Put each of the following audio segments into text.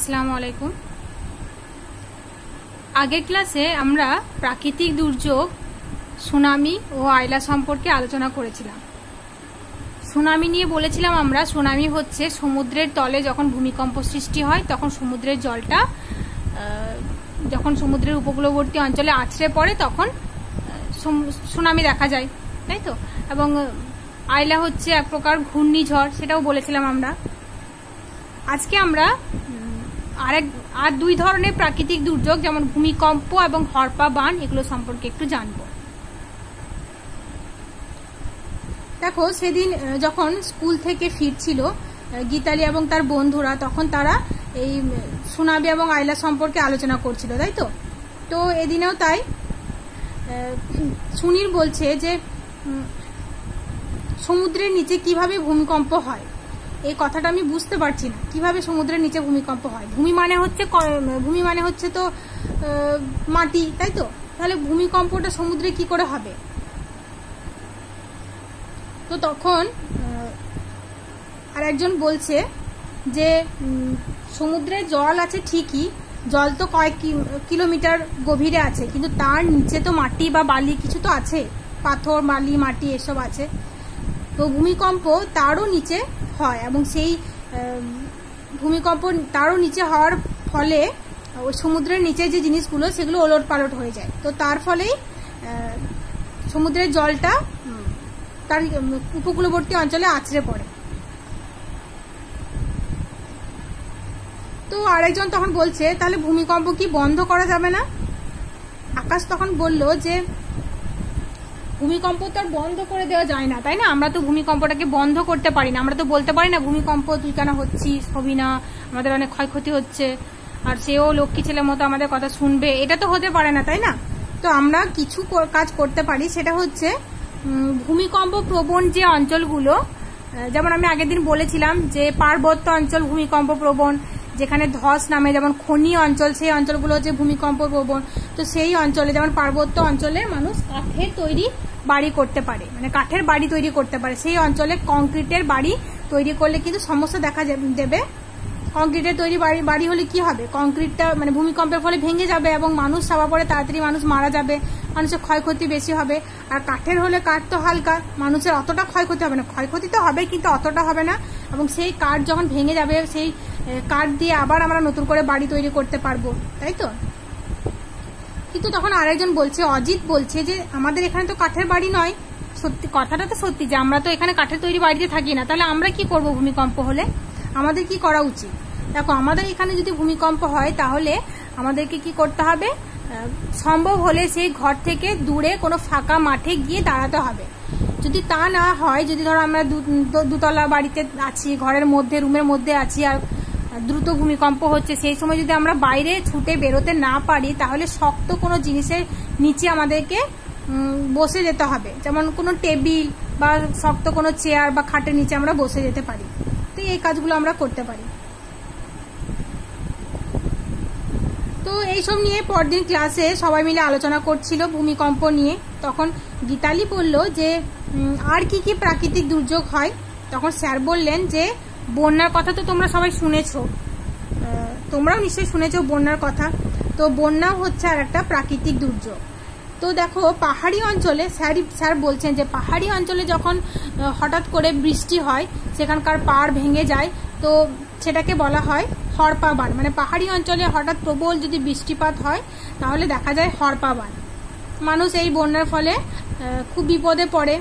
আসসালামু আলাইকুম। আগের ক্লাসে আমরা প্রাকৃতিক দুর্যোগ সুনামি ও আইলা সম্পর্কে আলোচনা করেছিলাম। সুনামি নিয়ে বলেছিলাম আমরা, সুনামি হচ্ছে সমুদ্রের তলে যখন ভূমিকম্প সৃষ্টি হয় তখন সমুদ্রের জলটা যখন সমুদ্রের উপকূলবর্তী অঞ্চলে আছড়ে পড়ে তখন সুনামি দেখা যায়, তাই তো। এবং আইলা হচ্ছে এক প্রকার ঘূর্ণিঝড়, সেটাও বলেছিলাম আমরা। আজকে আমরা আর দুই ধরনের প্রাকৃতিক দুর্যোগ যেমন ভূমিকম্প এবং হরপা বান এগুলো সম্পর্কে একটু জানবো। দেখো, সেদিন যখন স্কুল থেকে ফিরছিল গীতালি এবং তার বন্ধুরা, তখন তারা এই সুনামি এবং আইলা সম্পর্কে আলোচনা করছিল, তাই তো। তো এদিনেও তাই সুনীল বলছে যে সমুদ্রের নিচে কিভাবে ভূমিকম্প হয়, এই কথাটা আমি বুঝতে পারছি না, কিভাবে সমুদ্রের নিচে ভূমিকম্প হয়। ভূমি মানে হচ্ছে তো মাটি, তাই তো। তাহলে ভূমিকম্পটা সমুদ্রে কি করে হবে? তো তখন আর একজন বলছে যে সমুদ্রে জল আছে ঠিকই, জল তো কয়েক কিলোমিটার গভীরে আছে, কিন্তু তার নিচে তো মাটি বা বালি কিছু তো আছে, পাথর বালি মাটি এসব আছে। তো ভূমিকম্প তারও নিচে হয় এবং সেই ভূমিকম্প তারও নিচে হওয়ার ফলে ওই সমুদ্রের নিচে যে জিনিসগুলো সেগুলো ওলট পালট হয়ে যায়। তো তার ফলেই সমুদ্রের জলটা তার উপকূলবর্তী অঞ্চলে আছড়ে পড়ে। তো আরেকজন তখন বলছে, তাহলে ভূমিকম্প কি বন্ধ করা যাবে না? আকাশ তখন বলল যে ভূমিকম্প তো আর বন্ধ করে দেওয়া যায় না, তাই না। আমরা তো ভূমিকম্পটাকে বন্ধ করতে পারি না, আমরা তো বলতে পারি না ভূমিকম্প তুই কেন হচ্ছিস, হবি না, আমাদের অনেক ক্ষয়ক্ষতি হচ্ছে, আর সেও লক্ষ্মী ছেলের মতো আমাদের কথা শুনবে, এটা তো হতে পারে না, তাই না। তো আমরা কিছু কাজ করতে পারি, সেটা হচ্ছে ভূমিকম্প প্রবণ যে অঞ্চলগুলো, যেমন আমি আগের দিন বলেছিলাম যে পার্বত্য অঞ্চল ভূমিকম্প প্রবণ, যেখানে ধস নামে, যেমন খনি অঞ্চল, সেই অঞ্চলগুলো হচ্ছে ভূমিকম্প প্রবণ। তো সেই অঞ্চলে যেমন পার্বত্য অঞ্চলে মানুষ কাঠের তৈরি বাড়ি করতে পারে, মানে কাঠের বাড়ি তৈরি করতে পারে, সেই অঞ্চলে কংক্রিটের বাড়ি তৈরি করলে কিন্তু সমস্যা দেখা দেবে। কংক্রিটের তৈরি বাড়ি হলে কি হবে, কংক্রিটটা মানে ভূমিকম্পের ফলে ভেঙে যাবে এবং মানুষ চাপা পড়ে তাড়াতাড়ি মানুষ মারা যাবে, মানুষের ক্ষয়ক্ষতি বেশি হবে। আর কাঠের হলে কাঠ তো হালকা, মানুষের অতটা ক্ষয়ক্ষতি হবে না, ক্ষয়ক্ষতি তো হবে কিন্তু অতটা হবে না। এবং সেই কাঠ যখন ভেঙে যাবে সেই কাঠ দিয়ে আবার আমরা নতুন করে বাড়ি তৈরি করতে পারবো, তাই তো। কিন্তু তখন আরেকজন বলছে, অজিত বলছে যে আমাদের এখানে তো কাঠের বাড়ি নয়। সত্যি কথাটা তো সত্যি যে আমরা তো এখানে কাঠের তৈরি বাড়িতে থাকি না, তাহলে আমরা কি করব ভূমিকম্প হলে, আমাদের কি করা উচিত? দেখো, আমাদের এখানে যদি ভূমিকম্প হয় তাহলে আমাদেরকে কি করতে হবে, সম্ভব হলে সেই ঘর থেকে দূরে কোনো ফাঁকা মাঠে গিয়ে দাঁড়াতে হবে। যদি তা না হয়, যদি ধরো আমরা দুতলা বাড়িতে আছি, ঘরের মধ্যে রুমের মধ্যে আছি আর দ্রুত ভূমিকম্প হচ্ছে, সেই সময় যদি আমরা বাইরে ছুটে বেরোতে না পারি, তাহলে শক্ত কোনো জিনিসের নিচে আমাদেরকে বসে যেতে হবে, যেমন কোনো টেবিল বা শক্ত কোনো চেয়ার বা খাটের নিচে আমরা বসে যেতে পারি। তো এই কাজগুলো আমরা করতে পারি। তো এইসব নিয়ে পরদিন ক্লাসে সবাই মিলে আলোচনা করছিল ভূমিকম্প নিয়ে। তখন গীতালি বলল যে আর কি কি প্রাকৃতিক দুর্যোগ হয়। তখন স্যার বললেন যে বন্যার কথা তো তোমরা সবাই শুনেছো, তোমরাও নিশ্চয়ই শুনেছো বন্যার কথা। তো বন্যাও হচ্ছে আর একটা প্রাকৃতিক দুর্যোগ। তো দেখো, পাহাড়ি অঞ্চলে স্যার বলছেন যে পাহাড়ি অঞ্চলে যখন হঠাৎ করে বৃষ্টি হয়, সেখানকার পাড় ভেঙে যায়, তো সেটাকে বলা হয় হরপা বান। মানে পাহাড়ি অঞ্চলে হঠাৎ প্রবল যদি বৃষ্টিপাত হয় তাহলে দেখা যায় হরপা বান। মানুষ এই বন্যার ফলে খুব বিপদে পড়ে।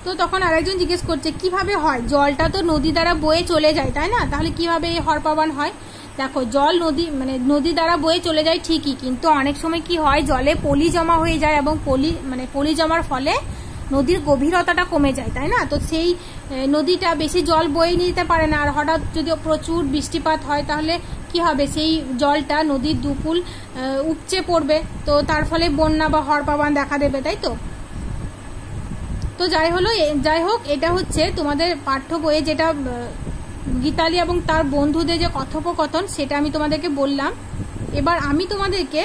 তো তখন আরেকজন জিজ্ঞেস করছে কিভাবে হয়, জলটা তো নদী দ্বারা বয়ে চলে যায়, তাই না, তাহলে কিভাবে এই হরপা বান হয়? দেখো, জল নদী দ্বারা বয়ে চলে যায় ঠিকই, কিন্তু অনেক সময় কি হয়, জলে পলি জমা হয়ে যায় এবং পলি জমার ফলে নদীর গভীরতাটা কমে যায়, তাই না। তো সেই নদীটা বেশি জল বয়ে নিতে পারে না, আর হঠাৎ যদি প্রচুর বৃষ্টিপাত হয় তাহলে কি হবে, সেই জলটা নদীর দুকুল উপচে পড়বে, তো তার ফলে বন্যা বা হরপা বান দেখা দেবে, তাই তো। তো যাই হোক, এটা হচ্ছে তোমাদের পাঠ্য বইয়ে যেটা গীতালি এবং তার বন্ধুদের যে কথোপকথন, সেটা আমি তোমাদেরকে বললাম। এবার আমি তোমাদেরকে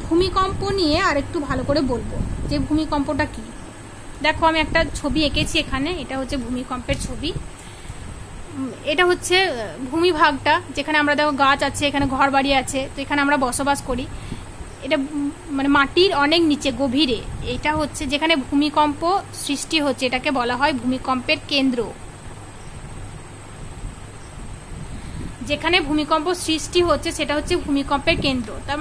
ভূমিকম্প নিয়ে আর একটু ভালো করে বলবো যে ভূমিকম্পটা কি। দেখো, আমি একটা ছবি এঁকেছি এখানে, এটা হচ্ছে ভূমিকম্পের ছবি। এটা হচ্ছে ভূমিভাগটা, যেখানে আমরা দেখো গাছ আছে, এখানে ঘর বাড়ি আছে, তো এখানে আমরা বসবাস করি। এটা মানে মাটির অনেক নিচে গভীরে, এটা হচ্ছে যেখানে ভূমিকম্প সৃষ্টি হচ্ছে, এটাকে বলা হয় ভূমিকম্পের কেন্দ্র। যেখানে ভূমিকম্প সৃষ্টি হচ্ছে সেটা হচ্ছে ভূমিকম্পের কেন্দ্র। তার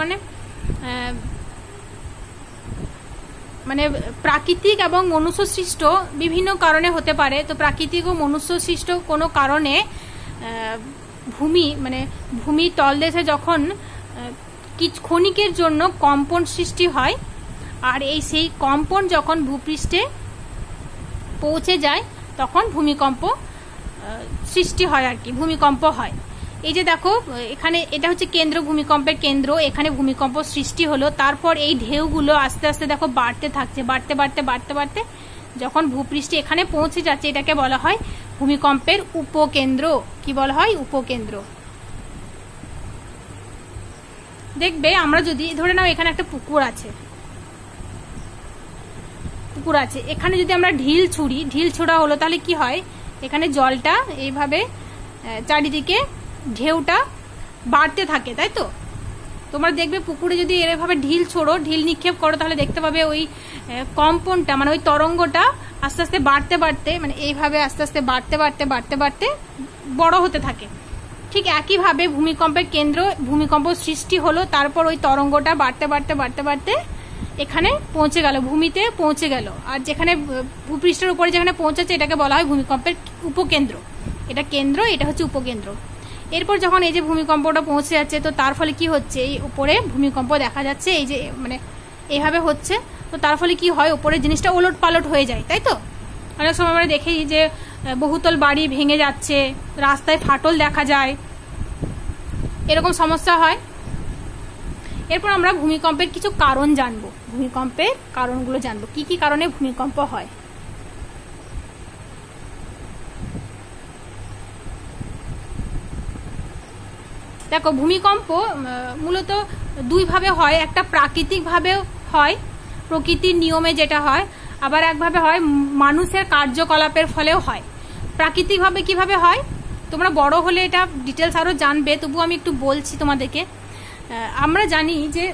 মানে প্রাকৃতিক এবং মনুষ্যসৃষ্ট বিভিন্ন কারণে হতে পারে। তো প্রাকৃতিক ও মনুষ্যসৃষ্ট কোনো কারণে ভূমি তলদেশে যখন ক্ষণিকের জন্য কম্পন সৃষ্টি হয়, আর সেই কম্পন যখন ভূপৃষ্ঠে পৌঁছে যায় তখন ভূমিকম্প সৃষ্টি হয় আর কি, ভূমিকম্প হয়। এই যে দেখো এখানে এটা হচ্ছে কেন্দ্র, ভূমিকম্পের কেন্দ্র, এখানে ভূমিকম্প সৃষ্টি হলো। তারপর এই ঢেউগুলো আস্তে আস্তে দেখো বাড়তে থাকছে, বাড়তে বাড়তে বাড়তে বাড়তে যখন ভূপৃষ্ঠে এখানে পৌঁছে যাচ্ছে, এটাকে বলা হয় ভূমিকম্পের উপকেন্দ্র। কি বলা হয়? উপকেন্দ্র। দেখবে আমরা যদি ধরে নাও এখানে একটা পুকুর আছে, এখানে যদি আমরা ঢিল ছোড়া হলো, তাহলে কি হয়? এখানে জলটা এইভাবে চারিদিকে ঢেউটা বাড়তে থাকে, তাই তো? তোমরা দেখবে পুকুরে যদি এভাবে ঢিল নিক্ষেপ করো, তাহলে দেখতে পাবে ওই কম্পনটা মানে ওই তরঙ্গটা আস্তে আস্তে বাড়তে বাড়তে মানে এইভাবে আস্তে আস্তে বাড়তে বাড়তে বাড়তে বাড়তে বড় হতে থাকে। ঠিক একইভাবে ভূমিকম্পের কেন্দ্র, ভূমিকম্প সৃষ্টি হলো, তারপর ওই তরঙ্গটা বাড়তে বাড়তে বাড়তে বাড়তে এখানে পৌঁছে গেল, ভূমিতে পৌঁছে গেল। আর যেখানে ভূপৃষ্ঠের উপরে যেখানে পৌঁছাচ্ছে এটাকে বলা হয় ভূমিকম্পের উপকেন্দ্র। এটা কেন্দ্র, এটা হচ্ছে উপকেন্দ্র। এরপর যখন এই যে ভূমিকম্পটা পৌঁছে যাচ্ছে, তো তার ফলে কি হচ্ছে? এই উপরে ভূমিকম্প দেখা যাচ্ছে, এই যে মানে এইভাবে হচ্ছে। তো তার ফলে কি হয়? উপরে জিনিসটা ওলট পালট হয়ে যায়, তাই তো? অনেক সময় আমরা দেখি যে বহুতল বাড়ি ভেঙে যাচ্ছে, রাস্তায় ফাটল দেখা যায়, এরকম সমস্যা হয়। এরপর আমরা ভূমিকম্পের কিছু কারণ জানবো, ভূমিকম্পের কারণগুলো জানবো, কি কি কারণে ভূমিকম্প হয়। দেখো ভূমিকম্প মূলত দুইভাবে হয়, একটা প্রাকৃতিক ভাবেও হয়, প্রকৃতির নিয়মে যেটা হয়, আবার একভাবে হয় মানুষের কার্যকলাপের ফলেও হয়। প্রাকৃতিক ভাবে কিভাবে হয় তোমরা বড় হলে এটা ডিটেলস আরো জানবে, তবু আমি একটু বলছি তোমাদেরকে। আমরা জানি যে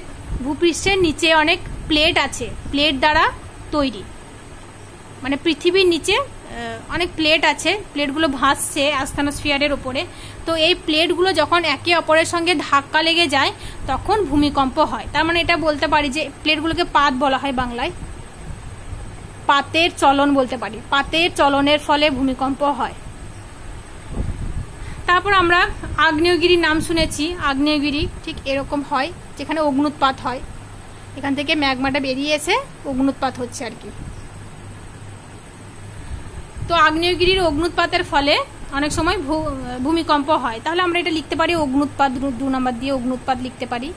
ভূপৃষ্ঠের নিচে অনেক প্লেট আছে, প্লেট দ্বারা তৈরি, মানে পৃথিবীর নিচে অনেক প্লেট আছে, প্লেটগুলো ভাসছে অ্যাস্থানোস্ফিয়ারের উপরে। তো এই প্লেটগুলো যখন একে অপরের সঙ্গে ধাক্কা লেগে যায় তখন ভূমিকম্প হয়। তার মানে এটা বলতে পারি যে প্লেটগুলোকে পাত বলা হয় বাংলায়, পাতের চলন বলতে পারি, পাতের চলনের ফলে ভূমিকম্প হয়। তারপর আমরা আগ্নেয়গিরির নাম শুনেছি, আগ্নেয়গিরি ঠিক এরকম হয় যেখানে অগ্নুৎপাত হয়, এখান থেকে ম্যাগমাটা বেরিয়ে এসে অগ্নুৎপাত হচ্ছে আর কি। তো আগ্নেয়গিরির অগ্নুৎপাতের ফলে অনেক সময় ভূমিকম্প হয়। তাহলে আমরা এটা লিখতে পারি অগ্নুৎপাত, 2 নম্বর দিয়ে অগ্নুৎপাত লিখতে পারি।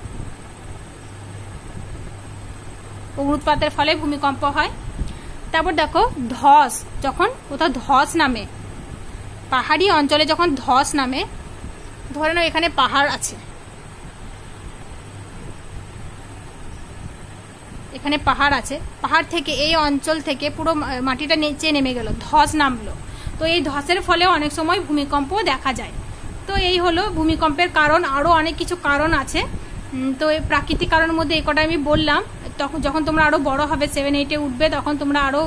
অগ্নুৎপাতের ফলে ভূমিকম্প হয়। তারপর দেখো ধস, যখন কোথাও ধস নামে, পাহাড়ি অঞ্চলে যখন ধস নামে, ধরে নাও এখানে পাহাড় আছে, এখানে পাহাড় আছে, পাহাড় থেকে এই অঞ্চল থেকে পুরো মাটিটা নিচে নেমে গেল, ধস নামলো। তো এই ধসের ফলেও অনেক সময় ভূমিকম্প দেখা যায়। তো এই হলো ভূমিকম্পের কারণ। আরো অনেক কিছু কারণ আছে, তো এই প্রাকৃতিক কারণের মধ্যে এই কটা আমি বললাম। তখন যখন তোমরা আরো বড় হবে, 7-8-এ উঠবে, তখন তোমরা আরো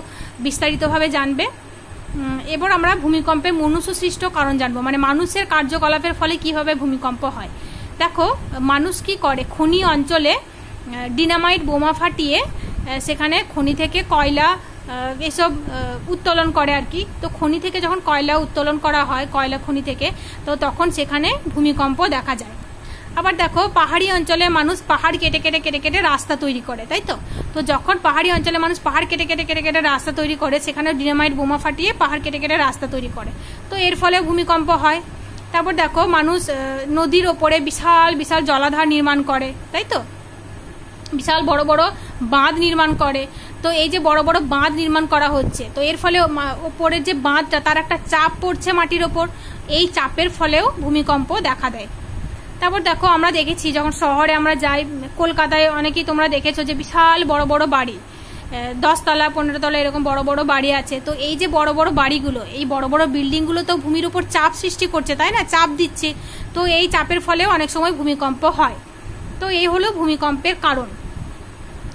বিস্তারিতভাবে জানবে। এবার আমরা ভূমিকম্পের মনুষ্য সৃষ্ট কারণ জানবো, মানে মানুষের কার্যকলাপের ফলে কিভাবে ভূমিকম্প হয়। দেখো মানুষ কি করে, খনি অঞ্চলে ডিনামাইট বোমা ফাটিয়ে সেখানে খনি থেকে কয়লা এসব উত্তোলন করে আর কি। তো খনি থেকে যখন কয়লা উত্তোলন করা হয়, কয়লা খনি থেকে, তো তখন সেখানে ভূমিকম্প দেখা যায়। আবার দেখো পাহাড়ি অঞ্চলে মানুষ পাহাড় কেটে কেটে কেটে কেটে রাস্তা তৈরি করে, তাই তো? তো যখন পাহাড়ি অঞ্চলে মানুষ পাহাড় কেটে কেটে কেটে কেটে রাস্তা তৈরি করে, সেখানে ডিনামাইট বোমা ফাটিয়ে পাহাড় কেটে কেটে রাস্তা তৈরি করে, তো এর ফলে ভূমিকম্প হয়। তারপর দেখো মানুষ নদীর ওপরে বিশাল বিশাল জলাধার নির্মাণ করে, তাই তো? বিশাল বড় বড় বাঁধ নির্মাণ করে। তো এই যে বড় বড় বাঁধ নির্মাণ করা হচ্ছে, তো এর ফলে ওপরের যে বাঁধটা, তার একটা চাপ পড়ছে মাটির ওপর, এই চাপের ফলেও ভূমিকম্প দেখা দেয়। তারপর দেখো আমরা দেখেছি যখন শহরে আমরা যাই, কলকাতায় অনেকেই তোমরা দেখেছো যে বিশাল বড় বড় বাড়ি, 10 তলা 15 তলা এরকম বড় বড় বাড়ি আছে। তো এই যে বড় বড় বাড়িগুলো, এই বড় বড় বিল্ডিংগুলো তো ভূমির উপর চাপ সৃষ্টি করছে, তাই না, চাপ দিচ্ছে। তো এই চাপের ফলে অনেক সময় ভূমিকম্প হয়। তো এই হলো ভূমিকম্পের কারণ।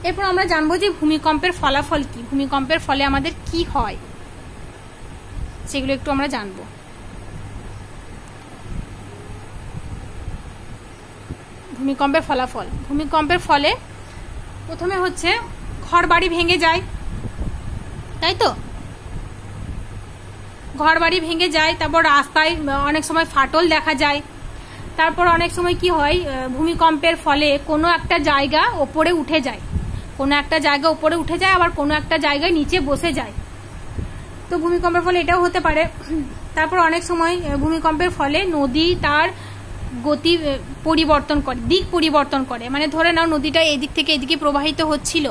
এরপর আমরা জানবো যে ভূমিকম্পের ফলাফল কি, ভূমিকম্পের ফলে আমাদের কি হয় সেগুলো একটু আমরা জানবো। ভূমিকম্পের ফলাফল, ভূমিকম্পের ফলে প্রথমে হচ্ছে ঘর বাড়ি ভেঙে যায়, তাই তো, ঘর বাড়ি ভেঙে যায়। তারপর রাস্তায় অনেক সময় ফাটল দেখা যায়। তারপর অনেক সময় কি হয়, ভূমিকম্পের ফলে কোনো একটা জায়গা ওপরে উঠে যায়, কোনো একটা জায়গা উপরে উঠে যায়, আবার কোনো একটা জায়গায় নিচে বসে যায়। তো ভূমিকম্পের ফলে এটাও হতে পারে। তারপর অনেক সময় ভূমিকম্পের ফলে নদী তার গতি পরিবর্তন করে, দিক পরিবর্তন করে। মানে ধরে নাও নদীটা এদিক থেকে এদিকে প্রবাহিত হচ্ছিল,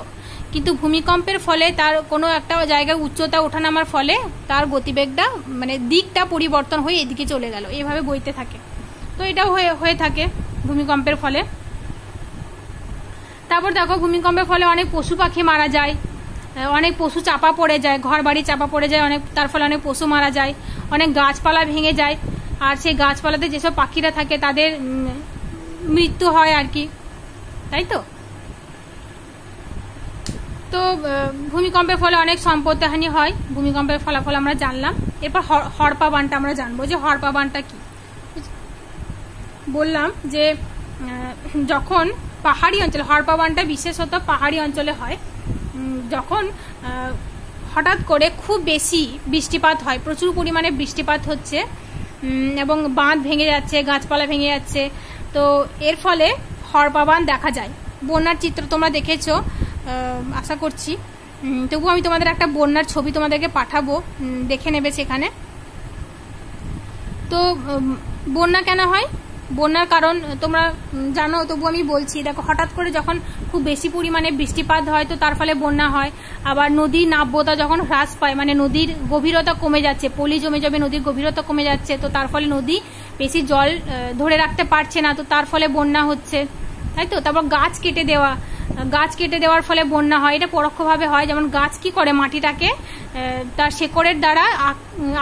কিন্তু ভূমিকম্পের ফলে তার কোনো একটা জায়গায় উচ্চতা ওঠানামার ফলে তার গতিবেগটা মানে দিকটা পরিবর্তন হয়ে এদিকে চলে গেল, এইভাবে বইতে থাকে। তো এটাও হয়ে থাকে ভূমিকম্পের ফলে। তারপর দেখো ভূমিকম্পের ফলে অনেক পশু পাখি মারা যায়, অনেক পশু চাপা পড়ে যায়, ঘর বাড়ি চাপা পড়ে যায় অনেক, তার ফলে অনেক পশু মারা যায়, অনেক গাছপালা ভেঙে যায়। আর সেই গাছপালাতে যেসব পাখিরা থাকে তাদের মৃত্যু হয় আর কি, তাই তো। তো ভূমিকম্পের ফলে অনেক সম্পত্তিহানি হয়, ভূমিকম্পের ফলাফল আমরা জানলাম। এরপর হড়পা বানটা আমরা জানবো যে হড়পা বানটা কি। বললাম যে যখন পাহাড়ি অঞ্চল, হড়পা বানটা বিশেষত পাহাড়ি অঞ্চলে হয়, যখন হঠাৎ করে খুব বেশি বৃষ্টিপাত হয়, প্রচুর পরিমাণে বৃষ্টিপাত হচ্ছে এবং বাঁধ ভেঙে যাচ্ছে, গাছপালা ভেঙে যাচ্ছে, তো এর ফলে হড়পা বান দেখা যায়। বন্যার চিত্র তোমরা দেখেছো আশা করছি, তবু আমি তোমাদের একটা বন্যার ছবি তোমাদেরকে পাঠাবো, দেখে নেবে সেখানে। তো বন্যা কেন হয়, বন্যার কারণ তোমরা জানো, তবু আমি বলছি। দেখো হঠাৎ করে যখন খুব বেশি পরিমাণে বৃষ্টিপাত হয় তো তার ফলে বন্যা হয়। আবার নদীর নাব্যতা যখন হ্রাস পায়, মানে নদীর গভীরতা কমে যাচ্ছে, পলি জমে জমে নদীর গভীরতা কমে যাচ্ছে, তো তার ফলে নদী বেশি জল ধরে রাখতে পারছে না, তো তার ফলে বন্যা হচ্ছে, তাই তো। তারপর গাছ কেটে দেওয়া, গাছ কেটে দেওয়ার ফলে বন্যা হয়, এটা পরোক্ষভাবে হয়। যেমন গাছ কি করে, মাটিটাকে তার শেকড়ের দ্বারা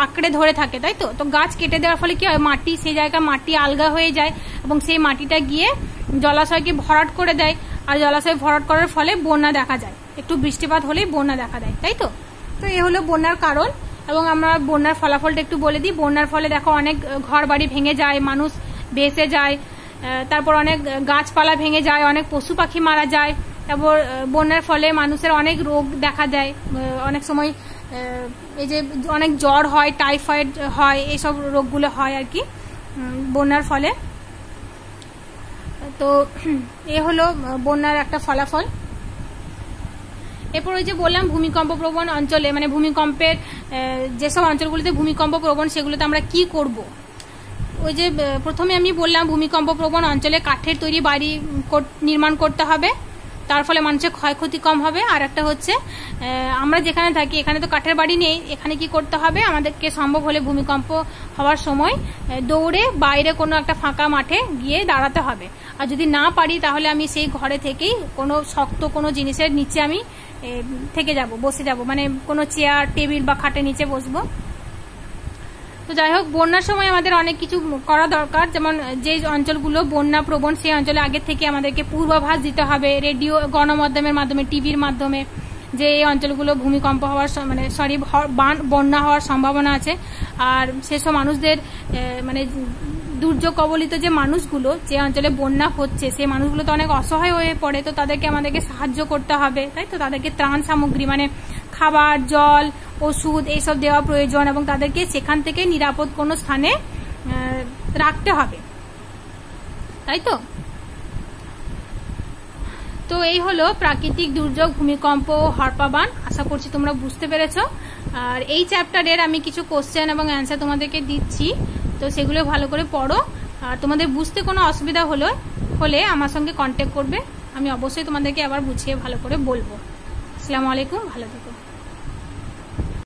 আঁকড়ে ধরে থাকে, তাই তো। তো গাছ কেটে দেওয়ার ফলে কি হয়, মাটি সেই জায়গায় মাটি আলগা হয়ে যায় এবং সেই মাটিটা গিয়ে জলাশয়কে ভরাট করে দেয়, আর জলাশয় ভরাট করার ফলে বন্যা দেখা যায়, একটু বৃষ্টিপাত হলেই বন্যা দেখা দেয়, তাই তো। তো এ হলো বন্যার কারণ। এবং আমরা বন্যার ফলাফলটা একটু বলে দিই। বন্যার ফলে দেখো অনেক ঘর বাড়ি ভেঙে যায়, মানুষ ভেসে যায়, তারপর অনেক গাছপালা ভেঙে যায়, অনেক পশু পাখি মারা যায়। তারপর বন্যার ফলে মানুষের অনেক রোগ দেখা দেয়, অনেক সময় এই যে অনেক জ্বর হয়, টাইফয়েড হয়, এইসব রোগগুলো হয় আর কি বন্যার ফলে। তো এ হলো বন্যার একটা ফলাফল। এরপর ওই যে বললাম ভূমিকম্প প্রবণ অঞ্চলে, মানে ভূমিকম্পের যেসব অঞ্চলগুলিতে ভূমিকম্প প্রবণ সেগুলোতে আমরা কি করব। ওই যে প্রথমে আমি বললাম ভূমিকম্প প্রবণ অঞ্চলে কাঠের তৈরি বাড়ি নির্মাণ করতে হবে, তার ফলে মানুষের ক্ষয়ক্ষতি কম হবে। আর একটা হচ্ছে আমরা যেখানে থাকি এখানে তো কাঠের বাড়ি নেই, এখানে কি করতে হবে, আমাদেরকে সম্ভব হলে ভূমিকম্প হওয়ার সময় দৌড়ে বাইরে কোনো একটা ফাঁকা মাঠে গিয়ে দাঁড়াতে হবে। আর যদি না পারি তাহলে আমি সেই ঘরে থেকেই কোনো শক্ত কোনো জিনিসের নিচে আমি থেকে যাব, বসে যাব, মানে কোনো চেয়ার টেবিল বা খাটের নিচে বসবো। তো যাই হোক, বন্যার সময় আমাদের অনেক কিছু করা দরকার। যেমন যে অঞ্চলগুলো বন্যা প্রবণ সেই অঞ্চলে আগে থেকে আমাদেরকে পূর্বাভাস দিতে হবে, রেডিও গণমাধ্যমের মাধ্যমে, টিভির মাধ্যমে, যে এই অঞ্চলগুলো ভূমিকম্প হওয়ার মানে বন্যা হওয়ার সম্ভাবনা আছে। আর সেসব মানুষদের মানে দুর্যোগ কবলিত যে মানুষগুলো, যে অঞ্চলে বন্যা হচ্ছে সেই মানুষগুলো তো অনেক অসহায় হয়ে পড়ে, তো তাদেরকে আমাদেরকে সাহায্য করতে হবে, তাই তো। তাদেরকে ত্রাণ সামগ্রী মানে খাবার, জল, ওষুধ এইসব দেওয়া প্রয়োজন এবং তাদেরকে সেখান থেকে নিরাপদ কোনো স্থানে রাখতে হবে, তাই তো। তো এই হলো প্রাকৃতিক দুর্যোগ, ভূমিকম্প ও হড়পা বান। আশা করছি তোমরা বুঝতে পেরেছো। আর এই চ্যাপ্টারের আমি কিছু কোশ্চেন এবং অ্যান্সার তোমাদেরকে দিচ্ছি, তো সেগুলো ভালো করে পড়ো। আর তোমাদের বুঝতে কোনো অসুবিধা হলে আমার সঙ্গে কন্ট্যাক্ট করবে, আমি অবশ্যই তোমাদেরকে আবার বুঝিয়ে ভালো করে বলবো। আসসালামু আলাইকুম, ভালো থেকো।